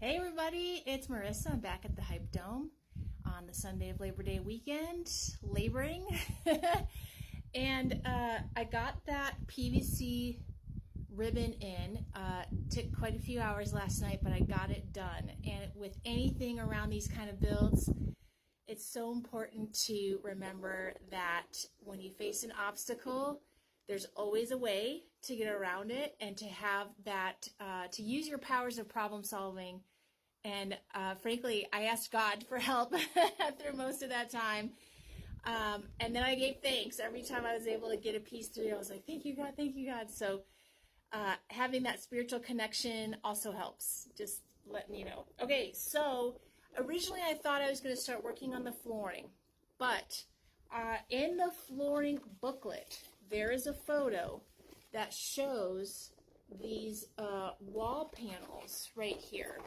Hey everybody, it's Marissa. I'm back at the Hypedome on the Sunday of Labor Day weekend, laboring. And I got that PVC ribbon in. Took quite a few hours last night, but I got it done. And with anything around these kind of builds, it's so important to remember that when you face an obstacle, there's always a way to get around it and to have that, to use your powers of problem solving. And frankly, I asked God for help through most of that time. And then I gave thanks every time I was able to get a piece through. I was like, thank you, God, thank you, God. So having that spiritual connection also helps, just letting you know. Okay, so originally I thought I was going to start working on the flooring, but in the flooring booklet, there is a photo that shows these wall panels right here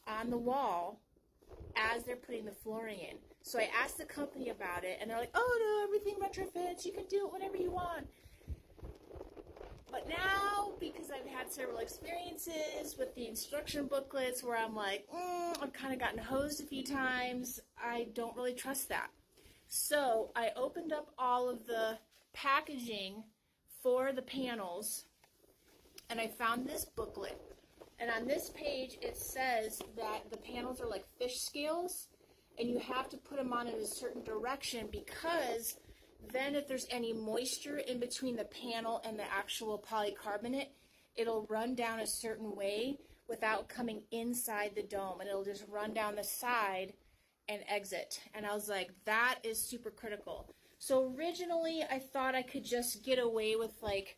on the wall as they're putting the flooring in. So I asked the company about it, and they're like, oh no, everything retrofits, you can do it whenever you want. But now, because I've had several experiences with the instruction booklets where I'm like, I've kind of gotten hosed a few times, I don't really trust that. So I opened up all of the packaging for the panels, and I found this booklet. And on this page, it says that the panels are like fish scales, and you have to put them on in a certain direction, because then if there's any moisture in between the panel and the actual polycarbonate, it'll run down a certain way without coming inside the dome, and it'll just run down the side and exit. And I was like, that is super critical. So originally I thought I could just get away with like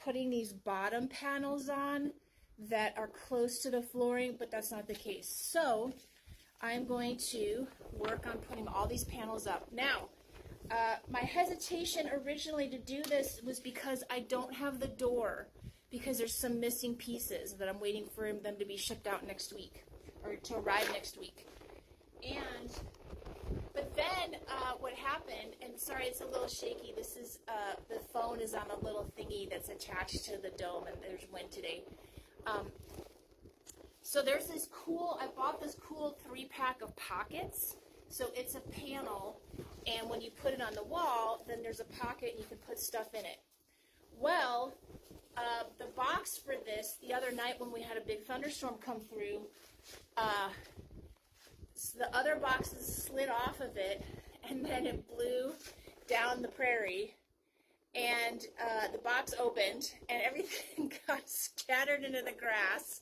putting these bottom panels on that are close to the flooring, but that's not the case. So I'm going to work on putting all these panels up. Now, my hesitation originally to do this was because I don't have the door, because there's some missing pieces that I'm waiting for them to be shipped out next week, or to arrive next week. But then what happened, and sorry it's a little shaky, this is, the phone is on a little thingy that's attached to the dome, and there's wind today. So there's this cool, I bought this cool 3-pack of pockets. So it's a panel, and when you put it on the wall, then there's a pocket and you can put stuff in it. Well, the box for this, the other night when we had a big thunderstorm come through, so the other boxes slid off of it, and then it blew down the prairie, and the box opened, and everything got scattered into the grass.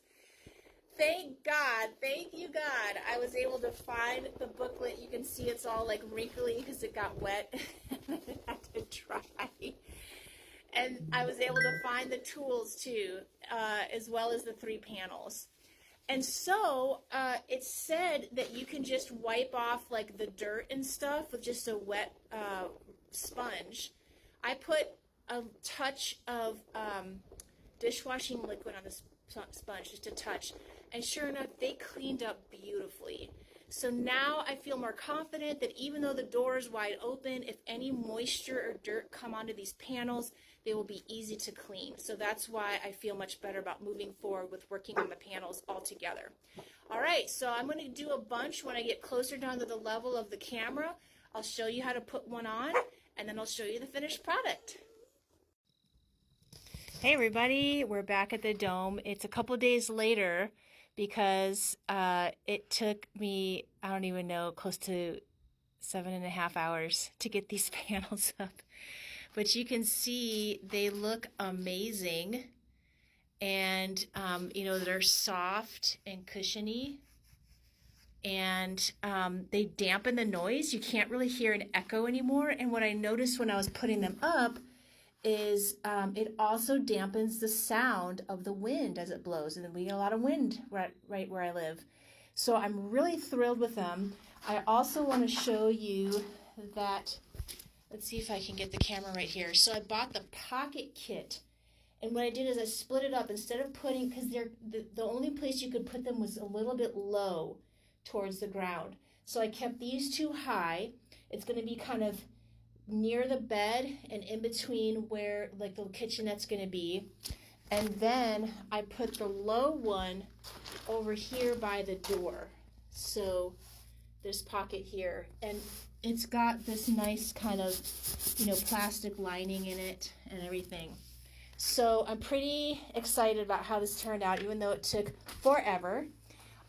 Thank God, thank you God, I was able to find the booklet. You can see it's all like wrinkly because it got wet and it had to dry. And I was able to find the tools too, as well as the 3 panels. And so it said that you can just wipe off like the dirt and stuff with just a wet sponge. I put a touch of dishwashing liquid on the sponge, just a touch, and sure enough, they cleaned up beautifully. So now I feel more confident that even though the door is wide open, if any moisture or dirt come onto these panels, they will be easy to clean. So that's why I feel much better about moving forward with working on the panels altogether. All right, so I'm going to do a bunch. When I get closer down to the level of the camera, I'll show you how to put one on, and then I'll show you the finished product. Hey everybody, we're back at the dome. It's a couple days later because it took me, I don't even know, close to 7.5 hours to get these panels up. But you can see they look amazing, and you know, they're soft and cushiony, and they dampen the noise. You can't really hear an echo anymore. And what I noticed when I was putting them up is it also dampens the sound of the wind as it blows, and we get a lot of wind right where I live. So I'm really thrilled with them. I also want to show you that, let's see if I can get the camera right here. So I bought the pocket kit, and what I did is I split it up. Instead of putting, because the only place you could put them was a little bit low towards the ground. So I kept these 2 high. It's going to be kind of near the bed and in between where like the kitchenette's going to be. And then I put the low one over here by the door. So this pocket here, and it's got this nice kind of, you know, plastic lining in it and everything. So I'm pretty excited about how this turned out, even though it took forever.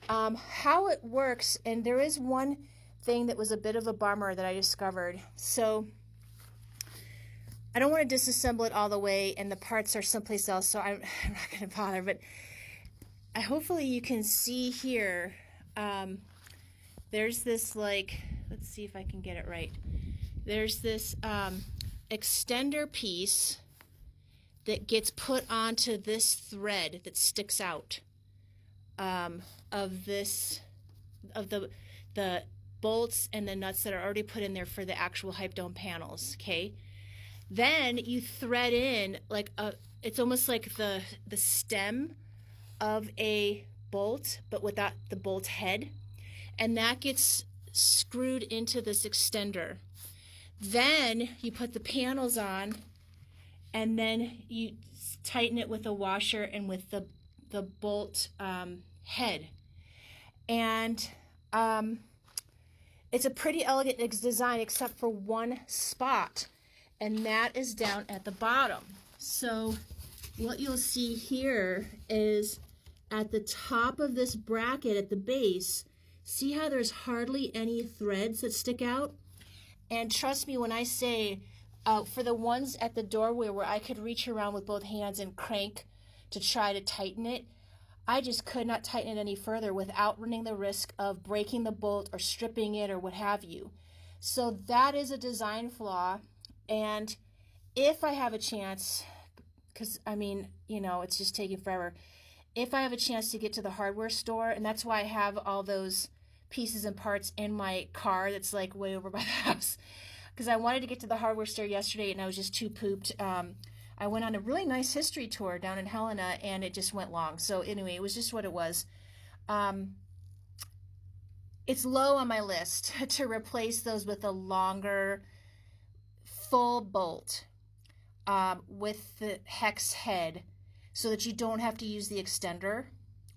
How it works, and there is one thing that was a bit of a bummer that I discovered. So I don't want to disassemble it all the way, and the parts are someplace else, so I'm not going to bother, but hopefully you can see here, there's this, like, let's see if I can get it right. There's this extender piece that gets put onto this thread that sticks out of the bolts and the nuts that are already put in there for the actual Hypedome panels, okay? Then you thread in like it's almost like the stem of a bolt, but without the bolt head, and that gets screwed into this extender. Then you put the panels on, and then you tighten it with a washer and with the bolt head. And it's a pretty elegant design, except for one spot, and that is down at the bottom. So what you'll see here is at the top of this bracket at the base, see how there's hardly any threads that stick out? And trust me when I say, for the ones at the doorway where I could reach around with both hands and crank to try to tighten it, I just could not tighten it any further without running the risk of breaking the bolt or stripping it or what have you. So that is a design flaw. And if I have a chance, because I mean, you know, it's just taking forever. If I have a chance to get to the hardware store, and that's why I have all those pieces and parts in my car that's like way over by the house, because I wanted to get to the hardware store yesterday and I was just too pooped. I went on a really nice history tour down in Helena and it just went long. So anyway, it was just what it was. It's low on my list to replace those with a longer full bolt with the hex head, so that you don't have to use the extender,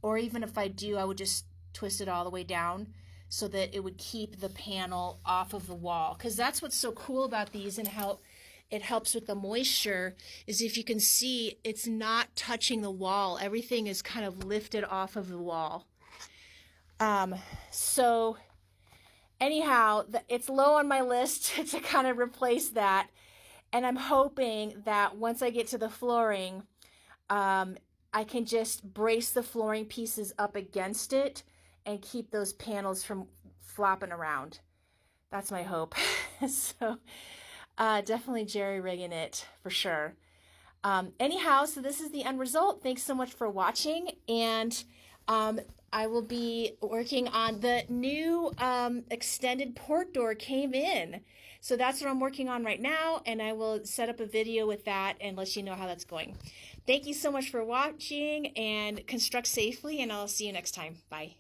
or even if I do, I would just twist it all the way down so that it would keep the panel off of the wall. Because that's what's so cool about these and how it helps with the moisture, is if you can see, it's not touching the wall. Everything is kind of lifted off of the wall. So anyhow, it's low on my list to kind of replace that. And I'm hoping that once I get to the flooring, I can just brace the flooring pieces up against it and keep those panels from flopping around. That's my hope. So definitely jerry-rigging it for sure. Anyhow, so this is the end result. Thanks so much for watching, and I will be working on the new extended port door came in. So that's what I'm working on right now, and I will set up a video with that and let you know how that's going. Thank you so much for watching, and construct safely, and I'll see you next time. Bye.